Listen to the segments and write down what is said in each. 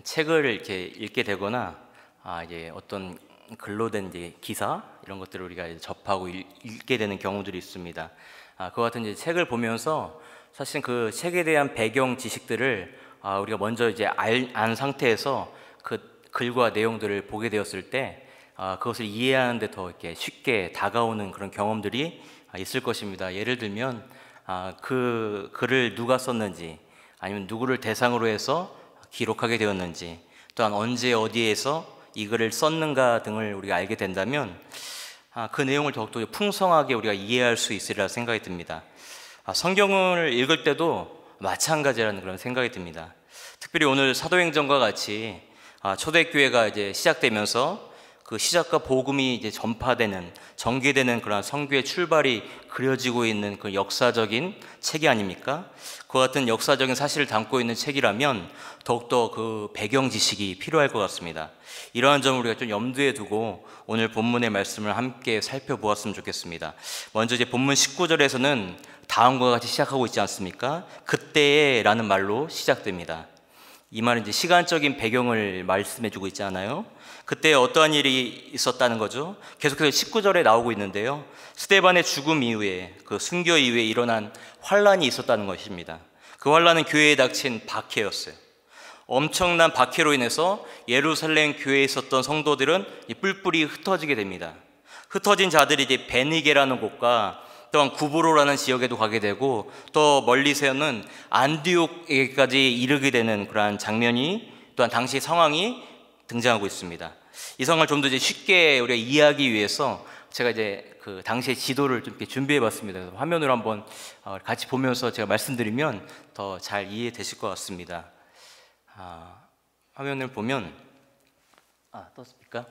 책을 이렇게 읽게 되거나 이제 어떤 글로 된 이제 기사 이런 것들을 우리가 이제 접하고 읽게 되는 경우들이 있습니다. 그와 같은 이제 책을 보면서 사실 그 책에 대한 배경 지식들을 우리가 먼저 이제 안 상태에서 그 글과 내용들을 보게 되었을 때 그것을 이해하는데 더 이렇게 쉽게 다가오는 그런 경험들이 있을 것입니다. 예를 들면 그 글을 누가 썼는지, 아니면 누구를 대상으로 해서 기록하게 되었는지, 또한 언제 어디에서 이 글을 썼는가 등을 우리가 알게 된다면 그 내용을 더욱더 풍성하게 우리가 이해할 수 있으리라 생각이 듭니다. 성경을 읽을 때도 마찬가지라는 그런 생각이 듭니다. 특별히 오늘 사도행전과 같이 초대교회가 이제 시작되면서 그 시작과 복음이 이제 전파되는, 전개되는 그런 선교의 출발이 그려지고 있는 그 역사적인 책이 아닙니까? 그와 같은 역사적인 사실을 담고 있는 책이라면 더욱더 그 배경 지식이 필요할 것 같습니다. 이러한 점을 우리가 좀 염두에 두고 오늘 본문의 말씀을 함께 살펴보았으면 좋겠습니다. 먼저 이제 본문 19절에서는 다음과 같이 시작하고 있지 않습니까? 그때에 라는 말로 시작됩니다. 이 말은 이제 시간적인 배경을 말씀해 주고 있지 않아요? 그때 어떠한 일이 있었다는 거죠. 계속해서 19절에 나오고 있는데요, 스데반의 죽음 이후에, 그 순교 이후에 일어난 환란이 있었다는 것입니다. 그 환란은 교회에 닥친 박해였어요. 엄청난 박해로 인해서 예루살렘 교회에 있었던 성도들은 뿔뿔이 흩어지게 됩니다. 흩어진 자들이 이제 베니게라는 곳과 또한 구브로라는 지역에도 가게 되고, 또 멀리서는 안디옥에까지 이르게 되는 그러한 장면이, 또한 당시 상황이 등장하고 있습니다. 이 상황을 좀 더 쉽게 우리가 이해하기 위해서 제가 이제 그 당시의 지도를 좀 이렇게 준비해봤습니다. 화면으로 한번 같이 보면서 제가 말씀드리면 더 잘 이해되실 것 같습니다. 화면을 보면 떴습니까?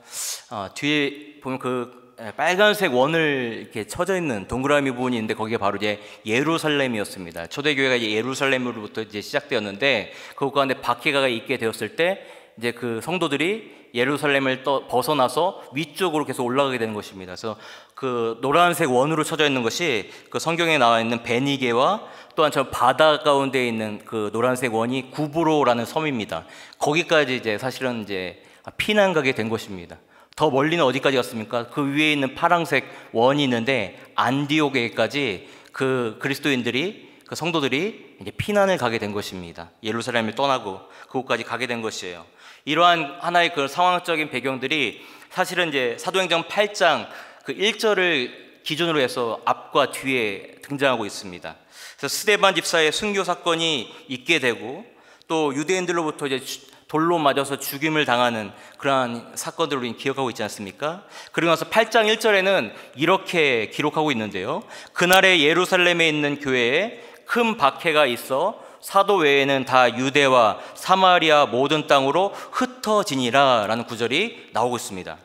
뒤에 보면 그 빨간색 원을 이렇게 쳐져 있는 동그라미 부분이 있는데, 거기가 바로 이제 예루살렘이었습니다. 초대교회가 이제 예루살렘으로부터 이제 시작되었는데, 그 가운데 박해가 있게 되었을 때 이제 그 성도들이 예루살렘을 벗어나서 위쪽으로 계속 올라가게 되는 것입니다. 그래서 그 노란색 원으로 쳐져 있는 것이 그 성경에 나와 있는 베니게와, 또한 저 바다 가운데 있는 그 노란색 원이 구브로라는 섬입니다. 거기까지 이제 사실은 이제 피난 가게 된 것입니다. 더 멀리는 어디까지 갔습니까? 그 위에 있는 파란색 원이 있는데 안디옥에까지 그 그리스도인들이, 그 성도들이 이제 피난을 가게 된 것입니다. 예루살렘을 떠나고 그곳까지 가게 된 것이에요. 이러한 하나의 그 상황적인 배경들이 사실은 이제 사도행전 8장 그 1절을 기준으로 해서 앞과 뒤에 등장하고 있습니다. 그래서 스데반 집사의 순교 사건이 있게 되고, 또 유대인들로부터 이제 돌로 맞아서 죽임을 당하는 그러한 사건들을 우리는 기억하고 있지 않습니까? 그리고 나서 8장 1절에는 이렇게 기록하고 있는데요, 그날에 예루살렘에 있는 교회에 큰 박해가 있어 사도 외에는 다 유대와 사마리아 모든 땅으로 흩어지니라 라는 구절이 나오고 있습니다.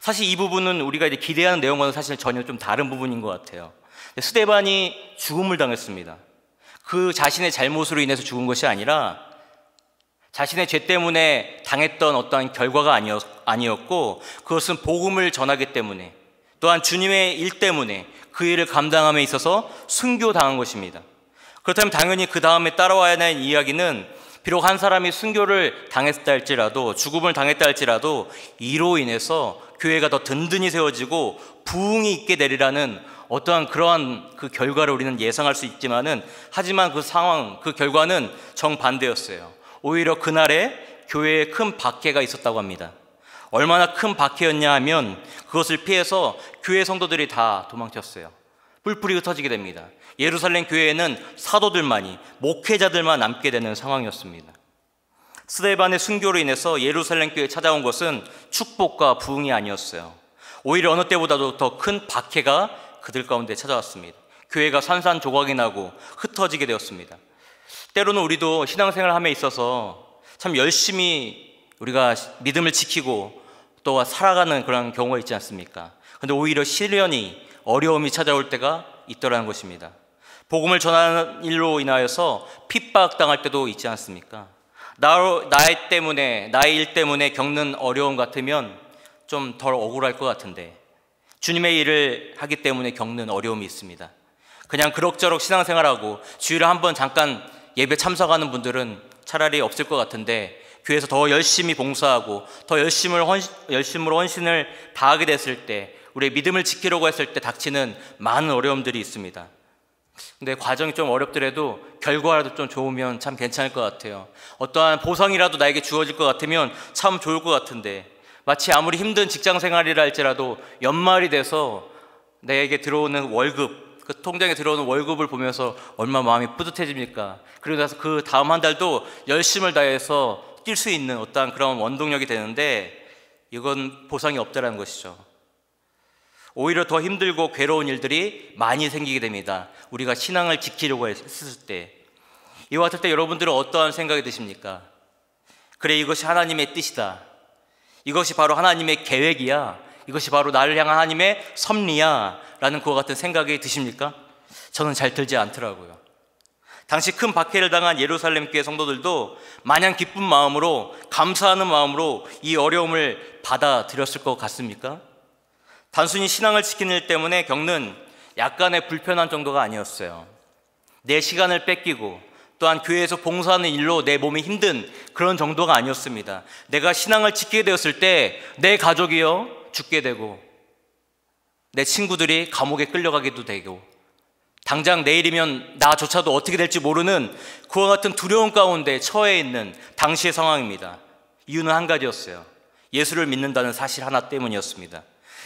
사실 이 부분은 우리가 이제 기대하는 내용과는 사실 전혀 좀 다른 부분인 것 같아요. 스데반이 죽음을 당했습니다. 그 자신의 잘못으로 인해서 죽은 것이 아니라 자신의 죄 때문에 당했던 어떠한 결과가 아니었고, 그것은 복음을 전하기 때문에, 또한 주님의 일 때문에 그 일을 감당함에 있어서 순교당한 것입니다. 그렇다면 당연히 그 다음에 따라와야 하는 이야기는, 비록 한 사람이 순교를 당했다 할지라도, 죽음을 당했다 할지라도 이로 인해서 교회가 더 든든히 세워지고 부흥이 있게 되리라는 어떠한 그러한 그 결과를 우리는 예상할 수 있지만은, 하지만 그 상황, 그 결과는 정반대였어요. 오히려 그날에 교회에 큰 박해가 있었다고 합니다. 얼마나 큰 박해였냐 하면 그것을 피해서 교회 성도들이 다 도망쳤어요. 뿔뿔이 흩어지게 됩니다. 예루살렘 교회에는 사도들만이, 목회자들만 남게 되는 상황이었습니다. 스데반의 순교로 인해서 예루살렘 교회에 찾아온 것은 축복과 부흥이 아니었어요. 오히려 어느 때보다도 더 큰 박해가 그들 가운데 찾아왔습니다. 교회가 산산조각이 나고 흩어지게 되었습니다. 때로는 우리도 신앙생활 함에 있어서 참 열심히 우리가 믿음을 지키고 또 살아가는 그런 경우가 있지 않습니까? 그런데 오히려 시련이, 어려움이 찾아올 때가 있더라는 것입니다. 복음을 전하는 일로 인하여서 핍박당할 때도 있지 않습니까? 나의 일 때문에 겪는 어려움 같으면 좀 덜 억울할 것 같은데, 주님의 일을 하기 때문에 겪는 어려움이 있습니다. 그냥 그럭저럭 신앙생활하고 주일에 한번 잠깐 예배 참석하는 분들은 차라리 없을 것 같은데, 교회에서 더 열심히 봉사하고 더 열심으로 헌신을 다하게 됐을 때, 우리의 믿음을 지키려고 했을 때 닥치는 많은 어려움들이 있습니다. 근데 과정이 좀 어렵더라도 결과라도 좀 좋으면 참 괜찮을 것 같아요. 어떠한 보상이라도 나에게 주어질 것 같으면 참 좋을 것 같은데, 마치 아무리 힘든 직장 생활이라 할지라도 연말이 돼서 내게 들어오는 월급, 그 통장에 들어오는 월급을 보면서 얼마나 마음이 뿌듯해집니까? 그리고 나서 그 다음 한 달도 열심을 다해서 뛸 수 있는 어떠한 그런 원동력이 되는데, 이건 보상이 없다는 것이죠. 오히려 더 힘들고 괴로운 일들이 많이 생기게 됩니다. 우리가 신앙을 지키려고 했을 때. 이와 같을 때 여러분들은 어떠한 생각이 드십니까? 그래, 이것이 하나님의 뜻이다. 이것이 바로 하나님의 계획이야. 이것이 바로 나를 향한 하나님의 섭리야. 라는 그와 같은 생각이 드십니까? 저는 잘 들지 않더라고요. 당시 큰 박해를 당한 예루살렘 교회 성도들도 마냥 기쁜 마음으로, 감사하는 마음으로 이 어려움을 받아들였을 것 같습니까? 단순히 신앙을 지키는 일 때문에 겪는 약간의 불편한 정도가 아니었어요. 내 시간을 뺏기고 또한 교회에서 봉사하는 일로 내 몸이 힘든 그런 정도가 아니었습니다. 내가 신앙을 지키게 되었을 때 내 가족이요 죽게 되고, 내 친구들이 감옥에 끌려가기도 되고, 당장 내일이면 나조차도 어떻게 될지 모르는 그와 같은 두려움 가운데 처해 있는 당시의 상황입니다. 이유는 한 가지였어요. 예수를 믿는다는 사실 하나 때문이었습니다.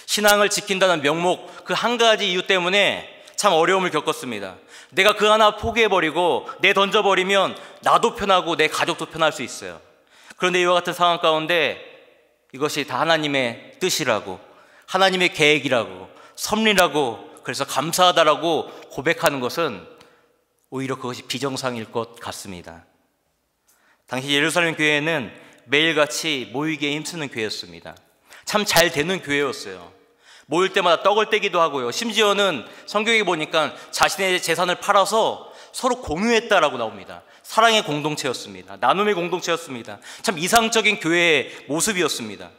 신앙을 지킨다는 명목, 그 한 가지 이유 때문에 참 어려움을 겪었습니다. 내가 그 하나 포기해버리고 내던져버리면 나도 편하고 내 가족도 편할 수 있어요. 그런데 이와 같은 상황 가운데 이것이 다 하나님의 뜻이라고, 하나님의 계획이라고, 섭리라고, 그래서 감사하다라고 고백하는 것은 오히려 그것이 비정상일 것 같습니다. 당시 예루살렘 교회는 매일같이 모이기에 힘쓰는 교회였습니다. 참 잘 되는 교회였어요. 모일 때마다 떡을 떼기도 하고요. 심지어는 성경에 보니까 자신의 재산을 팔아서 서로 공유했다라고 나옵니다. 사랑의 공동체였습니다. 나눔의 공동체였습니다. 참 이상적인 교회의 모습이었습니다.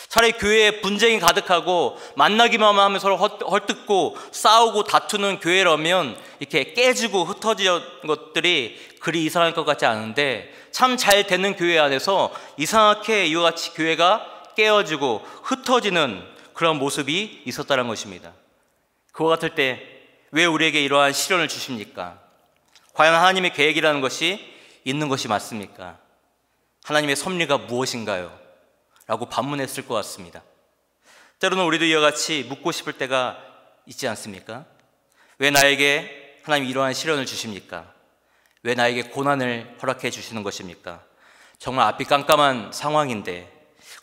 차라리 교회에 분쟁이 가득하고 만나기만 하면 서로 헐뜯고 싸우고 다투는 교회라면 이렇게 깨지고 흩어진 것들이 그리 이상할 것 같지 않은데, 참 잘 되는 교회 안에서 이상하게 이와 같이 교회가 깨어지고 흩어지는 그런 모습이 있었다는 것입니다. 그와 같을 때 왜 우리에게 이러한 시련을 주십니까? 과연 하나님의 계획이라는 것이 있는 것이 맞습니까? 하나님의 섭리가 무엇인가요? 라고 반문했을 것 같습니다. 때로는 우리도 이와 같이 묻고 싶을 때가 있지 않습니까? 왜 나에게 하나님 이러한 시련을 주십니까? 왜 나에게 고난을 허락해 주시는 것입니까? 정말 앞이 깜깜한 상황인데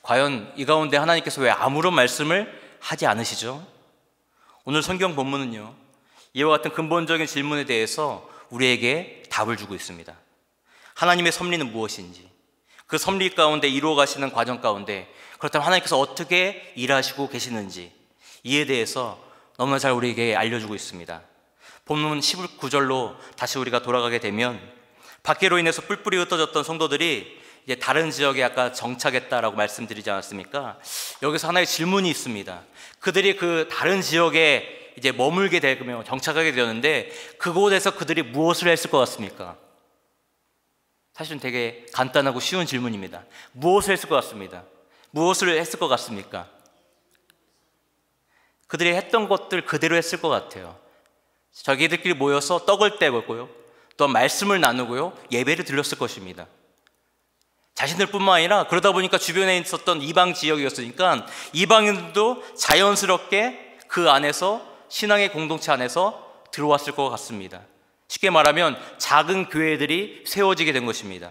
과연 이 가운데 하나님께서 왜 아무런 말씀을 하지 않으시죠? 오늘 성경 본문은요, 이와 같은 근본적인 질문에 대해서 우리에게 답을 주고 있습니다. 하나님의 섭리는 무엇인지, 그 섭리 가운데 이루어 가시는 과정 가운데 그렇다면 하나님께서 어떻게 일하시고 계시는지, 이에 대해서 너무나 잘 우리에게 알려주고 있습니다. 본문 19절로 다시 우리가 돌아가게 되면, 박해로 인해서 뿔뿔이 흩어졌던 성도들이 이제 다른 지역에 아까 정착했다라고 말씀드리지 않았습니까? 여기서 하나의 질문이 있습니다. 그들이 그 다른 지역에 이제 머물게 되면 정착하게 되었는데 그곳에서 그들이 무엇을 했을 것 같습니까? 사실은 되게 간단하고 쉬운 질문입니다. 무엇을 했을 것 같습니다. 무엇을 했을 것 같습니까? 그들이 했던 것들 그대로 했을 것 같아요. 자기들끼리 모여서 떡을 떼고요, 또 말씀을 나누고요, 예배를 드렸을 것입니다. 자신들뿐만 아니라 그러다 보니까 주변에 있었던 이방 지역이었으니까 이방인들도 자연스럽게 그 안에서, 신앙의 공동체 안에서 들어왔을 것 같습니다. 쉽게 말하면 작은 교회들이 세워지게 된 것입니다.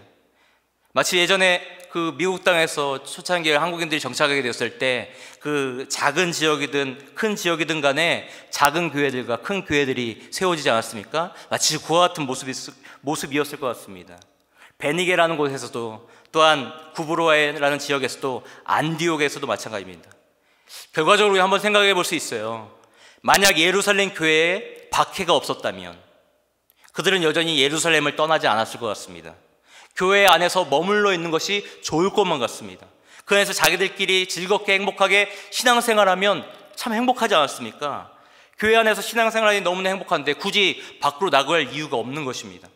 마치 예전에 그 미국 땅에서 초창기에 한국인들이 정착하게 되었을 때 그 작은 지역이든 큰 지역이든 간에 작은 교회들과 큰 교회들이 세워지지 않았습니까? 마치 그와 같은 모습이었을 것 같습니다. 베니게라는 곳에서도, 또한 구브로아라는 지역에서도, 안디옥에서도 마찬가지입니다. 결과적으로 한번 생각해 볼 수 있어요. 만약 예루살렘 교회에 박해가 없었다면 그들은 여전히 예루살렘을 떠나지 않았을 것 같습니다. 교회 안에서 머물러 있는 것이 좋을 것만 같습니다. 그 안에서 자기들끼리 즐겁게 행복하게 신앙생활하면 참 행복하지 않았습니까? 교회 안에서 신앙생활이 너무나 행복한데 굳이 밖으로 나갈 이유가 없는 것입니다.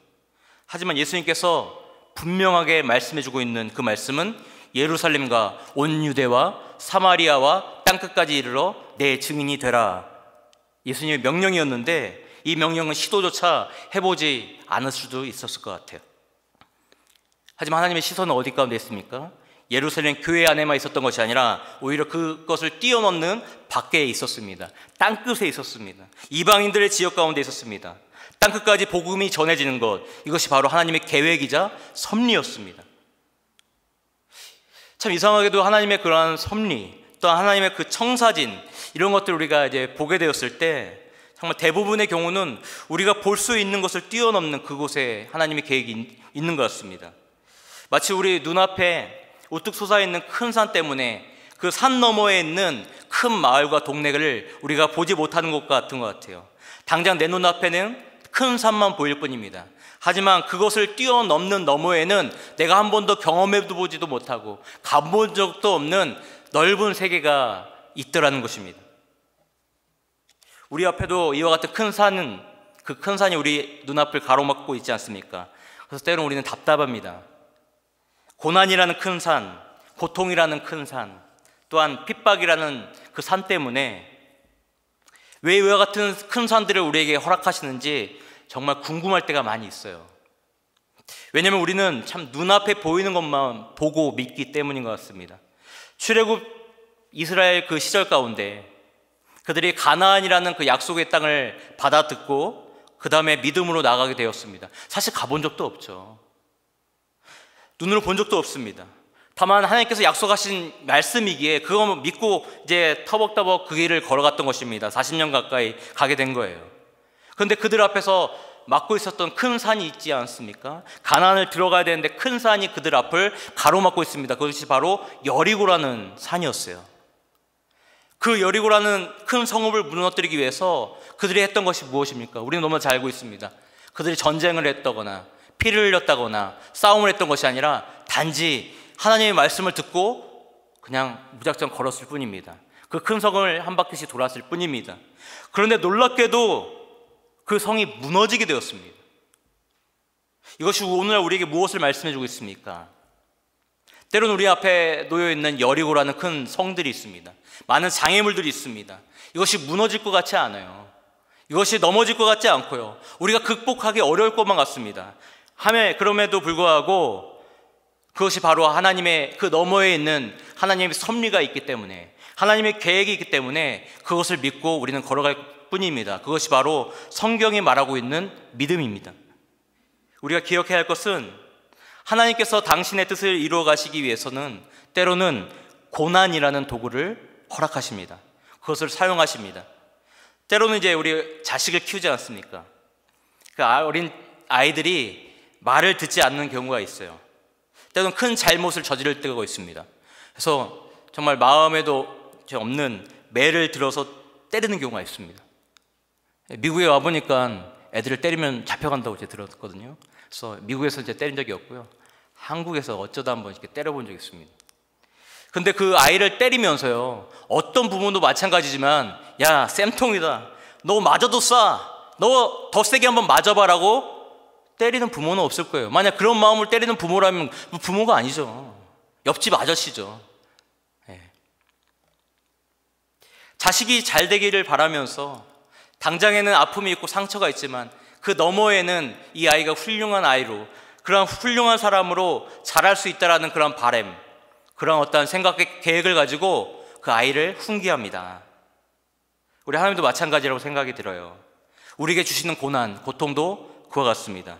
하지만 예수님께서 분명하게 말씀해주고 있는 그 말씀은 예루살렘과 온 유대와 사마리아와 땅끝까지 이르러 내 증인이 되라. 예수님의 명령이었는데 이 명령은 시도조차 해보지 않을 수도 있었을 것 같아요. 하지만 하나님의 시선은 어디 가운데 있습니까? 예루살렘 교회 안에만 있었던 것이 아니라 오히려 그것을 뛰어넘는 밖에 있었습니다. 땅끝에 있었습니다. 이방인들의 지역 가운데 있었습니다. 땅끝까지 복음이 전해지는 것, 이것이 바로 하나님의 계획이자 섭리였습니다. 참 이상하게도 하나님의 그러한 섭리, 또 하나님의 그 청사진, 이런 것들을 우리가 이제 보게 되었을 때 정말 대부분의 경우는 우리가 볼 수 있는 것을 뛰어넘는 그곳에 하나님의 계획이 있는 것 같습니다. 마치 우리 눈앞에 우뚝 솟아있는 큰 산 때문에 그 산 너머에 있는 큰 마을과 동네를 우리가 보지 못하는 것 같은 것 같아요. 당장 내 눈앞에는 큰 산만 보일 뿐입니다. 하지만 그것을 뛰어넘는 너머에는 내가 한 번도 경험해도 보지도 못하고 가본 적도 없는 넓은 세계가 있더라는 것입니다. 우리 앞에도 이와 같은 큰 산은, 그 큰 산이 우리 눈앞을 가로막고 있지 않습니까? 그래서 때로는 우리는 답답합니다. 고난이라는 큰 산, 고통이라는 큰 산, 또한 핍박이라는 그 산 때문에 왜 이와 같은 큰 산들을 우리에게 허락하시는지 정말 궁금할 때가 많이 있어요. 왜냐하면 우리는 참 눈앞에 보이는 것만 보고 믿기 때문인 것 같습니다. 출애굽 이스라엘 그 시절 가운데 그들이 가나안이라는 그 약속의 땅을 받아듣고 그 다음에 믿음으로 나가게 되었습니다. 사실 가본 적도 없죠. 눈으로 본 적도 없습니다. 다만 하나님께서 약속하신 말씀이기에 그거 믿고 이제 터벅터벅 그 길을 걸어갔던 것입니다. 40년 가까이 가게 된 거예요. 그런데 그들 앞에서 막고 있었던 큰 산이 있지 않습니까? 가나안을 들어가야 되는데 큰 산이 그들 앞을 가로막고 있습니다. 그것이 바로 여리고라는 산이었어요. 그 여리고라는 큰 성읍을 무너뜨리기 위해서 그들이 했던 것이 무엇입니까? 우리는 너무 잘 알고 있습니다. 그들이 전쟁을 했다거나 피를 흘렸다거나 싸움을 했던 것이 아니라 단지 하나님의 말씀을 듣고 그냥 무작정 걸었을 뿐입니다. 그 큰 성을 한 바퀴씩 돌았을 뿐입니다. 그런데 놀랍게도 그 성이 무너지게 되었습니다. 이것이 오늘날 우리에게 무엇을 말씀해 주고 있습니까? 때로는 우리 앞에 놓여있는 여리고라는 큰 성들이 있습니다. 많은 장애물들이 있습니다. 이것이 무너질 것 같지 않아요. 이것이 넘어질 것 같지 않고요. 우리가 극복하기 어려울 것만 같습니다. 그럼에도 불구하고 그것이 바로 하나님의 그 너머에 있는 하나님의 섭리가 있기 때문에, 하나님의 계획이 있기 때문에 그것을 믿고 우리는 걸어갈 뿐입니다. 그것이 바로 성경이 말하고 있는 믿음입니다. 우리가 기억해야 할 것은 하나님께서 당신의 뜻을 이루어 가시기 위해서는 때로는 고난이라는 도구를 허락하십니다. 그것을 사용하십니다. 때로는 이제 우리 자식을 키우지 않습니까? 그 어린 아이들이 말을 듣지 않는 경우가 있어요. 때로는 큰 잘못을 저지를 때가 있습니다. 그래서 정말 마음에도 없는 매를 들어서 때리는 경우가 있습니다. 미국에 와보니까 애들을 때리면 잡혀간다고 제가 들었거든요. 그래서 미국에서 이제 때린 적이 없고요. 한국에서 어쩌다 한번 이렇게 때려본 적이 있습니다. 근데 그 아이를 때리면서요, 어떤 부모도 마찬가지지만, 야, 쌤통이다. 너 맞아도 쏴. 너 더 세게 한번 맞아봐라고 때리는 부모는 없을 거예요. 만약 그런 마음을 때리는 부모라면 부모가 아니죠. 옆집 아저씨죠. 네. 자식이 잘 되기를 바라면서 당장에는 아픔이 있고 상처가 있지만 그 너머에는 이 아이가 훌륭한 아이로, 그런 훌륭한 사람으로 자랄 수 있다라는 그런 바람, 그런 어떤 생각의 계획을 가지고 그 아이를 훈계합니다. 우리 하나님도 마찬가지라고 생각이 들어요. 우리에게 주시는 고난, 고통도 그와 같습니다.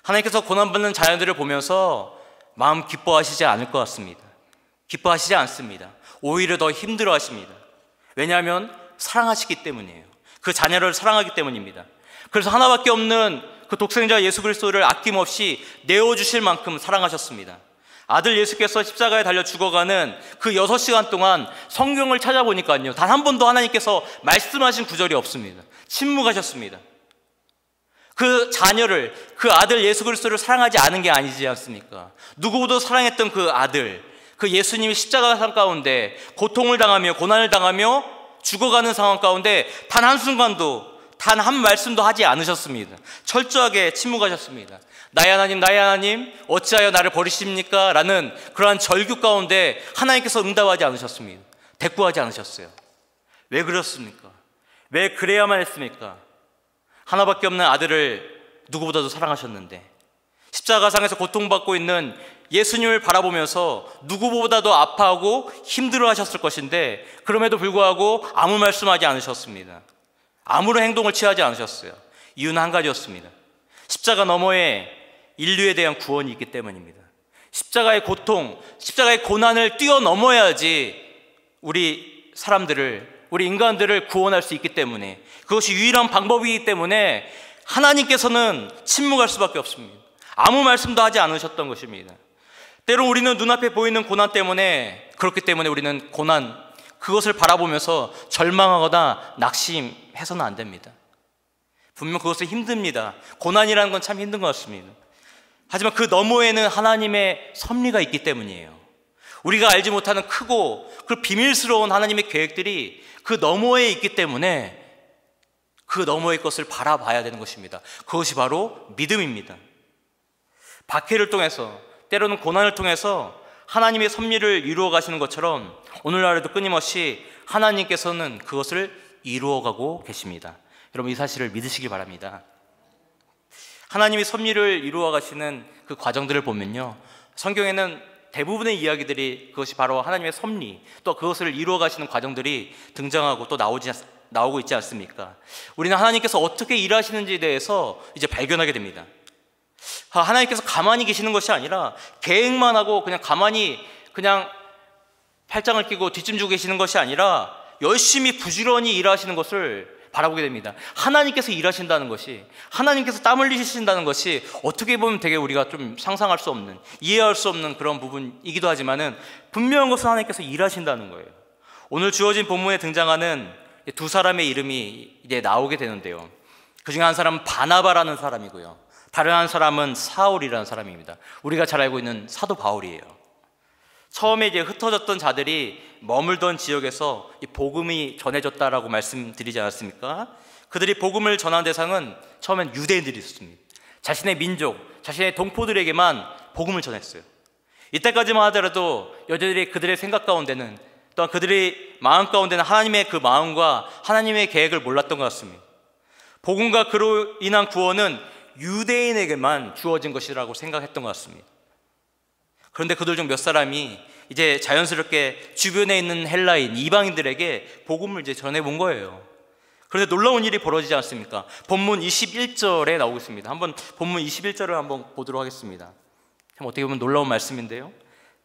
하나님께서 고난받는 자녀들을 보면서 마음 기뻐하시지 않을 것 같습니다. 기뻐하시지 않습니다. 오히려 더 힘들어 하십니다. 왜냐하면 사랑하시기 때문이에요. 그 자녀를 사랑하기 때문입니다. 그래서 하나밖에 없는 그 독생자 예수 그리스도를 아낌없이 내어주실 만큼 사랑하셨습니다. 아들 예수께서 십자가에 달려 죽어가는 그 6시간 동안 성경을 찾아보니까요, 단 한 번도 하나님께서 말씀하신 구절이 없습니다. 침묵하셨습니다. 그 자녀를, 그 아들 예수 그리스도를 사랑하지 않은 게 아니지 않습니까? 누구보다 사랑했던 그 아들, 그 예수님이 십자가 상 가운데 고통을 당하며 고난을 당하며 죽어가는 상황 가운데 단 한순간도 단 한 말씀도 하지 않으셨습니다. 철저하게 침묵하셨습니다. 나의 하나님, 어찌하여 나를 버리십니까? 라는 그러한 절규 가운데 하나님께서 응답하지 않으셨습니다. 대꾸하지 않으셨어요. 왜 그렇습니까? 왜 그래야만 했습니까? 하나밖에 없는 아들을 누구보다도 사랑하셨는데, 십자가상에서 고통받고 있는 예수님을 바라보면서 누구보다도 아파하고 힘들어 하셨을 것인데, 그럼에도 불구하고 아무 말씀하지 않으셨습니다. 아무런 행동을 취하지 않으셨어요. 이유는 한 가지였습니다. 십자가 너머에 인류에 대한 구원이 있기 때문입니다. 십자가의 고통, 십자가의 고난을 뛰어넘어야지 우리 사람들을, 우리 인간들을 구원할 수 있기 때문에, 그것이 유일한 방법이기 때문에 하나님께서는 침묵할 수밖에 없습니다. 아무 말씀도 하지 않으셨던 것입니다. 때론 우리는 눈앞에 보이는 고난 때문에, 그렇기 때문에 우리는 고난, 그것을 바라보면서 절망하거나 낙심해서는 안 됩니다. 분명 그것은 힘듭니다. 고난이라는 건 참 힘든 것 같습니다. 하지만 그 너머에는 하나님의 섭리가 있기 때문이에요. 우리가 알지 못하는 크고 그 비밀스러운 하나님의 계획들이 그 너머에 있기 때문에 그 너머의 것을 바라봐야 되는 것입니다. 그것이 바로 믿음입니다. 박해를 통해서, 때로는 고난을 통해서 하나님의 섭리를 이루어 가시는 것처럼 오늘날에도 끊임없이 하나님께서는 그것을 이루어가고 계십니다. 여러분, 이 사실을 믿으시기 바랍니다. 하나님이 섭리를 이루어 가시는 그 과정들을 보면요, 성경에는 대부분의 이야기들이 그것이 바로 하나님의 섭리, 또 그것을 이루어 가시는 과정들이 등장하고 또 나오고 있지 않습니까? 우리는 하나님께서 어떻게 일하시는지에 대해서 이제 발견하게 됩니다. 하나님께서 가만히 계시는 것이 아니라 계획만 하고 그냥 가만히 그냥 팔짱을 끼고 뒷짐지고 계시는 것이 아니라 열심히 부지런히 일하시는 것을 바라보게 됩니다. 하나님께서 일하신다는 것이, 하나님께서 땀 흘리신다는 것이 어떻게 보면 되게 우리가 좀 상상할 수 없는, 이해할 수 없는 그런 부분이기도 하지만은 분명한 것은 하나님께서 일하신다는 거예요. 오늘 주어진 본문에 등장하는 두 사람의 이름이 이제 나오게 되는데요, 그 중에 한 사람은 바나바라는 사람이고요, 다른 한 사람은 사울이라는 사람입니다. 우리가 잘 알고 있는 사도 바울이에요. 처음에 이제 흩어졌던 자들이 머물던 지역에서 이 복음이 전해졌다라고 말씀드리지 않았습니까? 그들이 복음을 전한 대상은 처음엔 유대인들이었습니다. 자신의 민족, 자신의 동포들에게만 복음을 전했어요. 이때까지만 하더라도 여전히 그들의 생각 가운데는, 또한 그들의 마음 가운데는 하나님의 그 마음과 하나님의 계획을 몰랐던 것 같습니다. 복음과 그로 인한 구원은 유대인에게만 주어진 것이라고 생각했던 것 같습니다. 그런데 그들 중 몇 사람이 이제 자연스럽게 주변에 있는 헬라인, 이방인들에게 복음을 이제 전해본 거예요. 그런데 놀라운 일이 벌어지지 않습니까? 본문 21절에 나오고 있습니다. 한번 본문 21절을 한번 보도록 하겠습니다. 참 어떻게 보면 놀라운 말씀인데요,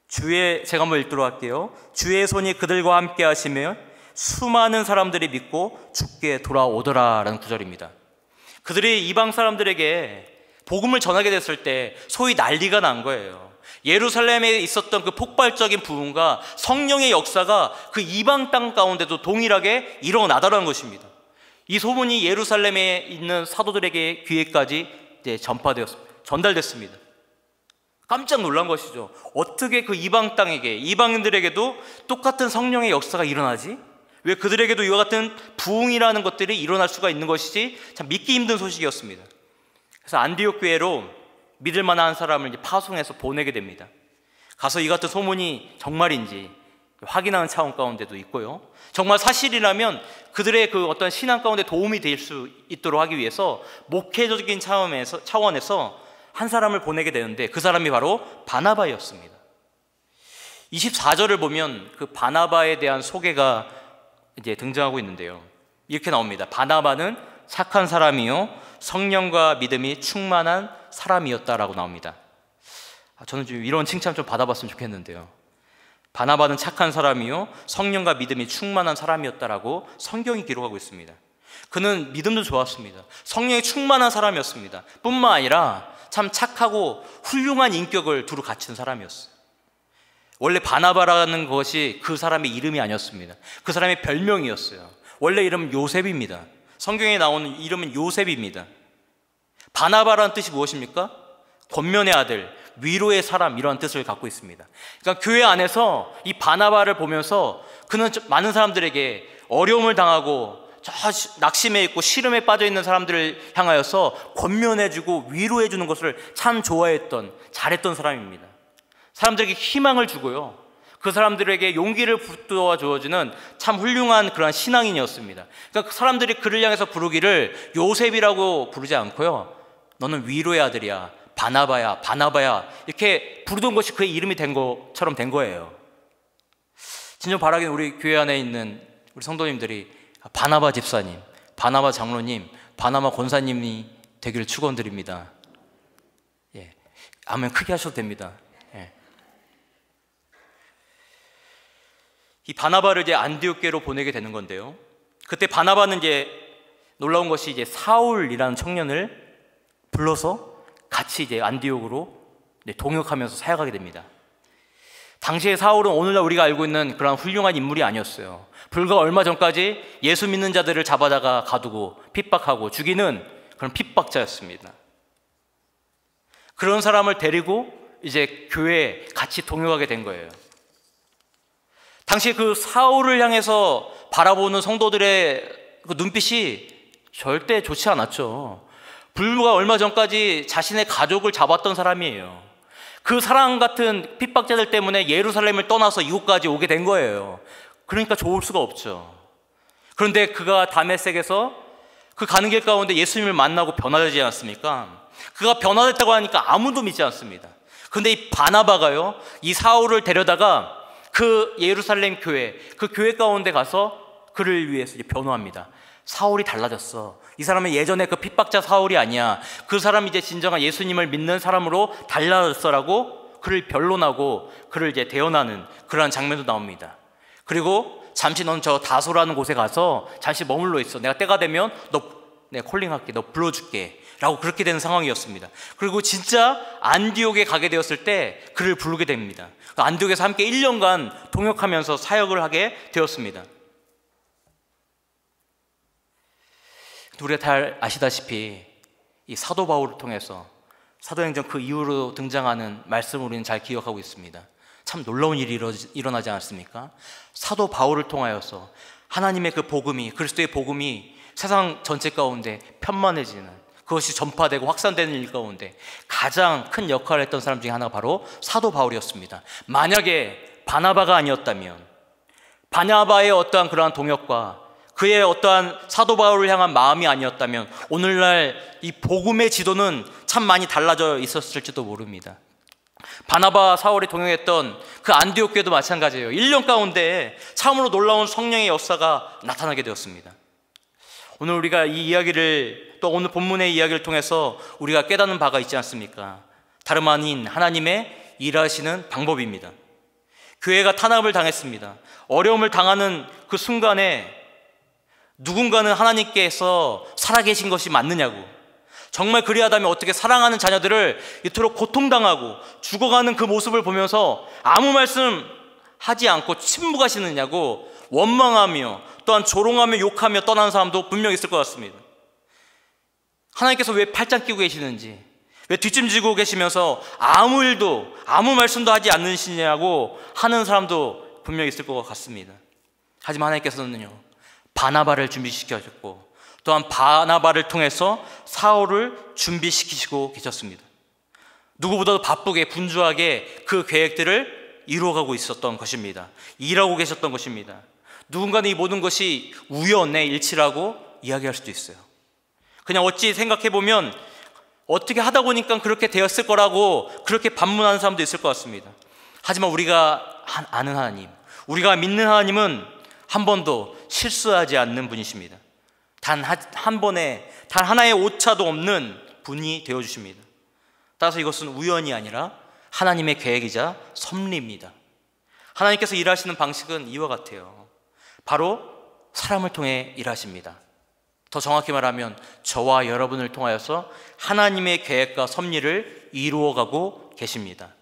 제가 한번 읽도록 할게요. 주의 손이 그들과 함께 하시며 수많은 사람들이 믿고 주께 돌아오더라 라는 구절입니다. 그들이 이방 사람들에게 복음을 전하게 됐을 때 소위 난리가 난 거예요. 예루살렘에 있었던 그 폭발적인 부흥과 성령의 역사가 그 이방 땅 가운데도 동일하게 일어나더라는 것입니다. 이 소문이 예루살렘에 있는 사도들에게 귀에까지 이제 전달됐습니다. 깜짝 놀란 것이죠. 어떻게 그 이방 땅에게, 이방인들에게도 똑같은 성령의 역사가 일어나지? 왜 그들에게도 이와 같은 부흥이라는 것들이 일어날 수가 있는 것이지? 참 믿기 힘든 소식이었습니다. 그래서 안디옥 교회로 믿을 만한 사람을 이제 파송해서 보내게 됩니다. 가서 이 같은 소문이 정말인지 확인하는 차원 가운데도 있고요, 정말 사실이라면 그들의 그 어떤 신앙 가운데 도움이 될 수 있도록 하기 위해서 목회적인 차원에서 한 사람을 보내게 되는데, 그 사람이 바로 바나바였습니다. 24절을 보면 그 바나바에 대한 소개가 이제 등장하고 있는데요, 이렇게 나옵니다. 바나바는 착한 사람이요 성령과 믿음이 충만한 사람이었다라고 나옵니다. 저는 좀 이런 칭찬 좀 받아봤으면 좋겠는데요, 바나바는 착한 사람이요 성령과 믿음이 충만한 사람이었다라고 성경이 기록하고 있습니다. 그는 믿음도 좋았습니다. 성령이 충만한 사람이었습니다. 뿐만 아니라 참 착하고 훌륭한 인격을 두루 갖춘 사람이었어요. 원래 바나바라는 것이 그 사람의 이름이 아니었습니다. 그 사람의 별명이었어요. 원래 이름은 요셉입니다. 성경에 나오는 이름은 요셉입니다. 바나바라는 뜻이 무엇입니까? 권면의 아들, 위로의 사람, 이런 뜻을 갖고 있습니다. 그러니까 교회 안에서 이 바나바를 보면서 그는 많은 사람들에게 어려움을 당하고 낙심해 있고 시름에 빠져 있는 사람들을 향하여서 권면해주고 위로해주는 것을 참 좋아했던, 잘했던 사람입니다. 사람들에게 희망을 주고요, 그 사람들에게 용기를 북돋아 주어주는 참 훌륭한 그러한 신앙인이었습니다. 그러니까 그 사람들이 그를 향해서 부르기를 요셉이라고 부르지 않고요, 너는 위로의 아들이야, 바나바야, 바나바야, 이렇게 부르던 것이 그의 이름이 된 것처럼 된 거예요. 진정 바라기는 우리 교회 안에 있는 우리 성도님들이 바나바 집사님, 바나바 장로님, 바나바 권사님이 되기를 축원드립니다. 예, 아멘 크게 하셔도 됩니다. 예. 이 바나바를 이제 안디옥교로 보내게 되는 건데요, 그때 바나바는 이제 놀라운 것이 이제 사울이라는 청년을 불러서 같이 이제 안디옥으로 동역하면서 사역하게 됩니다. 당시의 사울은 오늘날 우리가 알고 있는 그런 훌륭한 인물이 아니었어요. 불과 얼마 전까지 예수 믿는 자들을 잡아다가 가두고 핍박하고 죽이는 그런 핍박자였습니다. 그런 사람을 데리고 이제 교회에 같이 동역하게 된 거예요. 당시 그 사울을 향해서 바라보는 성도들의 그 눈빛이 절대 좋지 않았죠. 불과 얼마 전까지 자신의 가족을 잡았던 사람이에요. 그 사람 같은 핍박자들 때문에 예루살렘을 떠나서 이곳까지 오게 된 거예요. 그러니까 좋을 수가 없죠. 그런데 그가 다메섹에서 그 가는 길 가운데 예수님을 만나고 변화되지 않았습니까? 그가 변화됐다고 하니까 아무도 믿지 않습니다. 그런데 이 바나바가요, 이 사울을 데려다가 그 예루살렘 교회, 그 교회 가운데 가서 그를 위해서 이제 변호합니다. 사울이 달라졌어. 이 사람은 예전에 그 핍박자 사울이 아니야. 그 사람이 이제 진정한 예수님을 믿는 사람으로 달라졌어라고 그를 변론하고 그를 이제 대언하는 그러한 장면도 나옵니다. 그리고 잠시 넌 저 다소라는 곳에 가서 잠시 머물러 있어. 내가 때가 되면 내가 콜링할게. 너 불러줄게. 라고 그렇게 되는 상황이었습니다. 그리고 진짜 안디옥에 가게 되었을 때 그를 부르게 됩니다. 안디옥에서 함께 1년간 동역하면서 사역을 하게 되었습니다. 우리가 잘 아시다시피 이 사도 바울을 통해서 사도행전 그 이후로 등장하는 말씀을 우리는 잘 기억하고 있습니다. 참 놀라운 일이 일어나지 않았습니까? 사도 바울을 통하여서 하나님의 그 복음이, 그리스도의 복음이 세상 전체 가운데 편만해지는, 그것이 전파되고 확산되는 일 가운데 가장 큰 역할을 했던 사람 중에 하나가 바로 사도 바울이었습니다. 만약에 바나바가 아니었다면, 바나바의 어떠한 그러한 동역과 그의 어떠한 사도 바울을 향한 마음이 아니었다면 오늘날 이 복음의 지도는 참 많이 달라져 있었을지도 모릅니다. 바나바 사울이 동역했던 그 안디옥 교회도 마찬가지예요. 1년 가운데 참으로 놀라운 성령의 역사가 나타나게 되었습니다. 오늘 우리가 이 이야기를, 또 오늘 본문의 이야기를 통해서 우리가 깨닫는 바가 있지 않습니까? 다름 아닌 하나님의 일하시는 방법입니다. 교회가 탄압을 당했습니다. 어려움을 당하는 그 순간에 누군가는 하나님께서 살아계신 것이 맞느냐고, 정말 그리하다면 어떻게 사랑하는 자녀들을 이토록 고통당하고 죽어가는 그 모습을 보면서 아무 말씀 하지 않고 침묵하시느냐고 원망하며 또한 조롱하며 욕하며 떠나는 사람도 분명 있을 것 같습니다. 하나님께서 왜 팔짱 끼고 계시는지, 왜 뒷짐지고 계시면서 아무 일도 아무 말씀도 하지 않으시냐고 하는 사람도 분명 있을 것 같습니다. 하지만 하나님께서는요, 바나바를 준비시켜줬고 또한 바나바를 통해서 사울을 준비시키시고 계셨습니다. 누구보다도 바쁘게 분주하게 그 계획들을 이루어가고 있었던 것입니다. 일하고 계셨던 것입니다. 누군가는 이 모든 것이 우연의 일치라고 이야기할 수도 있어요. 그냥 어찌 생각해보면 어떻게 하다 보니까 그렇게 되었을 거라고 그렇게 반문하는 사람도 있을 것 같습니다. 하지만 우리가 아는 하나님, 우리가 믿는 하나님은 한 번도 실수하지 않는 분이십니다. 단 하나의 오차도 없는 분이 되어주십니다. 따라서 이것은 우연이 아니라 하나님의 계획이자 섭리입니다. 하나님께서 일하시는 방식은 이와 같아요. 바로 사람을 통해 일하십니다. 더 정확히 말하면 저와 여러분을 통하여서 하나님의 계획과 섭리를 이루어가고 계십니다.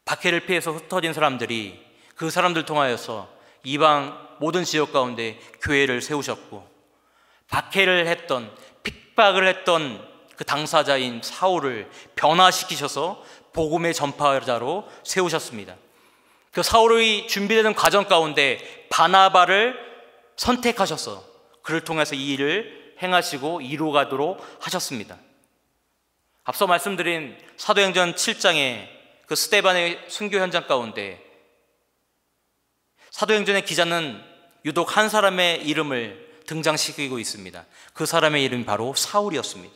박해를 피해서 흩어진 사람들이 그 사람들 통하여서 이방 모든 지역 가운데 교회를 세우셨고, 박해를 했던, 핍박을 했던 그 당사자인 사울을 변화시키셔서 복음의 전파자로 세우셨습니다. 그 사울이 준비되는 과정 가운데 바나바를 선택하셔서 그를 통해서 이 일을 행하시고 이루어가도록 하셨습니다. 앞서 말씀드린 사도행전 7장의 그 스데반의 순교 현장 가운데 사도행전의 기자는 유독 한 사람의 이름을 등장시키고 있습니다. 그 사람의 이름이 바로 사울이었습니다.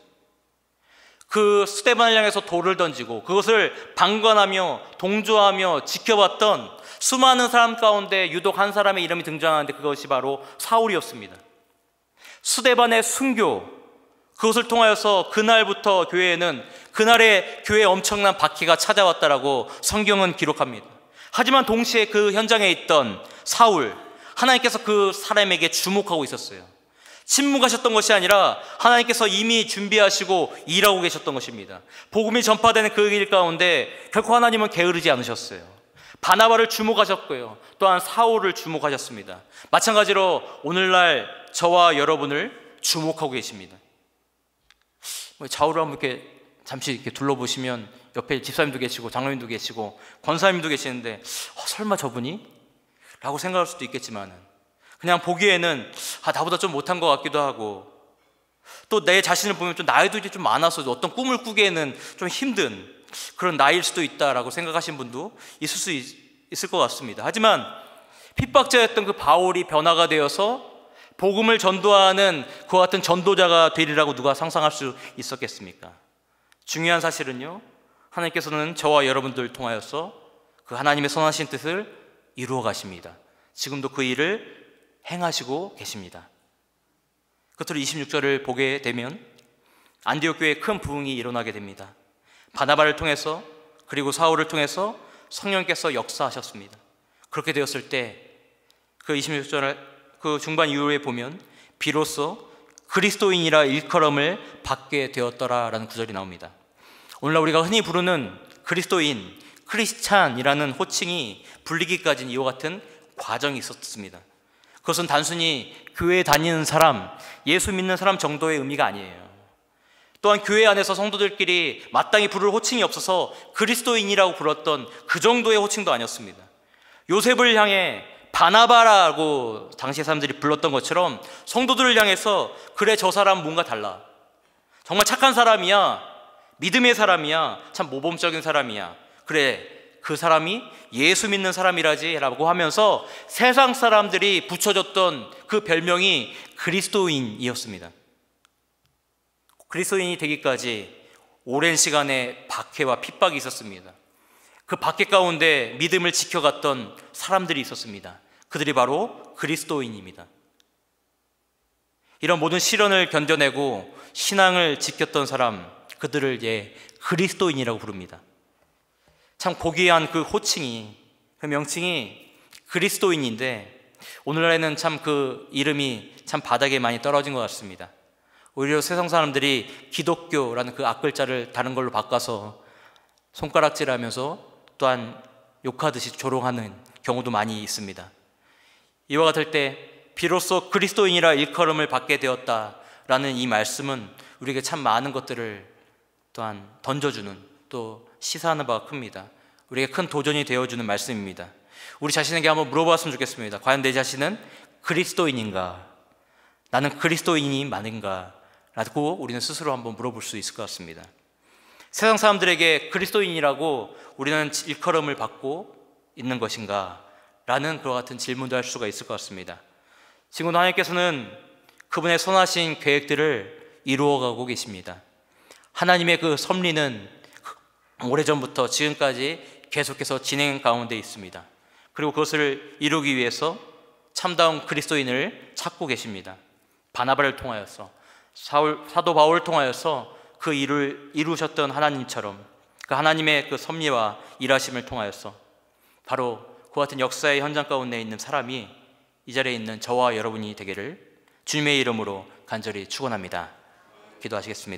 그 스데반을 향해서 돌을 던지고 그것을 방관하며 동조하며 지켜봤던 수많은 사람 가운데 유독 한 사람의 이름이 등장하는데 그것이 바로 사울이었습니다. 스데반의 순교, 그것을 통하여서 그날부터 교회에는 그날의 교회에 엄청난 박해가 찾아왔다라고 성경은 기록합니다. 하지만 동시에 그 현장에 있던 사울, 하나님께서 그 사람에게 주목하고 있었어요. 침묵하셨던 것이 아니라 하나님께서 이미 준비하시고 일하고 계셨던 것입니다. 복음이 전파되는 그 일 가운데 결코 하나님은 게으르지 않으셨어요. 바나바를 주목하셨고요, 또한 사울을 주목하셨습니다. 마찬가지로 오늘날 저와 여러분을 주목하고 계십니다. 좌우를 한번 이렇게 잠시 이렇게 둘러보시면 옆에 집사님도 계시고 장로님도 계시고 권사님도 계시는데 설마 저분이? 라고 생각할 수도 있겠지만 그냥 보기에는 나보다 좀 못한 것 같기도 하고 또 내 자신을 보면 좀 나이도 이제 좀 많아서 어떤 꿈을 꾸기에는 좀 힘든 그런 나이일 수도 있다라고 생각하신 분도 있을 수 있을 것 같습니다. 하지만 핍박자였던 그 바울이 변화가 되어서 복음을 전도하는 그와 같은 전도자가 되리라고 누가 상상할 수 있었겠습니까? 중요한 사실은요, 하나님께서는 저와 여러분들을 통하여서 그 하나님의 선하신 뜻을 이루어 가십니다. 지금도 그 일을 행하시고 계십니다. 끝으로 26절을 보게 되면 안디옥 교회에 큰 부흥이 일어나게 됩니다. 바나바를 통해서 그리고 사울을 통해서 성령께서 역사하셨습니다. 그렇게 되었을 때 그 26절 그 중반 이후에 보면 비로소 그리스도인이라 일컬음을 받게 되었더라라는 구절이 나옵니다. 오늘날 우리가 흔히 부르는 그리스도인, 크리스찬이라는 호칭이 불리기까지는 이와 같은 과정이 있었습니다. 그것은 단순히 교회에 다니는 사람, 예수 믿는 사람 정도의 의미가 아니에요. 또한 교회 안에서 성도들끼리 마땅히 부를 호칭이 없어서 그리스도인이라고 불렀던 그 정도의 호칭도 아니었습니다. 요셉을 향해 바나바라고 당시 사람들이 불렀던 것처럼 성도들을 향해서 그래 저 사람 뭔가 달라, 정말 착한 사람이야, 믿음의 사람이야, 참 모범적인 사람이야, 그래 그 사람이 예수 믿는 사람이라지 라고 하면서 세상 사람들이 붙여줬던 그 별명이 그리스도인이었습니다. 그리스도인이 되기까지 오랜 시간의 박해와 핍박이 있었습니다. 그 박해 가운데 믿음을 지켜갔던 사람들이 있었습니다. 그들이 바로 그리스도인입니다. 이런 모든 시련을 견뎌내고 신앙을 지켰던 사람, 그들을 그리스도인이라고 부릅니다. 참 고귀한 그 호칭이, 그 명칭이 그리스도인인데 오늘날에는 참 그 이름이 참 바닥에 많이 떨어진 것 같습니다. 오히려 세상 사람들이 기독교라는 그 앞글자를 다른 걸로 바꿔서 손가락질하면서 또한 욕하듯이 조롱하는 경우도 많이 있습니다. 이와 같을 때 비로소 그리스도인이라 일컬음을 받게 되었다라는 이 말씀은 우리에게 참 많은 것들을 또한 던져주는, 또 시사하는 바가 큽니다. 우리에게 큰 도전이 되어주는 말씀입니다. 우리 자신에게 한번 물어봤으면 좋겠습니다. 과연 내 자신은 그리스도인인가? 나는 그리스도인이 맞는가? 라고 우리는 스스로 한번 물어볼 수 있을 것 같습니다. 세상 사람들에게 그리스도인이라고 우리는 일컬음을 받고 있는 것인가? 라는 그와 같은 질문도 할 수가 있을 것 같습니다. 지금도 하나님께서는 그분의 선하신 계획들을 이루어가고 계십니다. 하나님의 그 섭리는 오래전부터 지금까지 계속해서 진행 가운데 있습니다. 그리고 그것을 이루기 위해서 참다운 그리스도인을 찾고 계십니다. 바나바를 통하여서, 사도 바울을 통하여서 그 일을 이루셨던 하나님처럼 그 하나님의 그 섭리와 일하심을 통하여서 바로 그 같은 역사의 현장 가운데 있는 사람이 이 자리에 있는 저와 여러분이 되기를 주님의 이름으로 간절히 축원합니다. 기도하시겠습니다.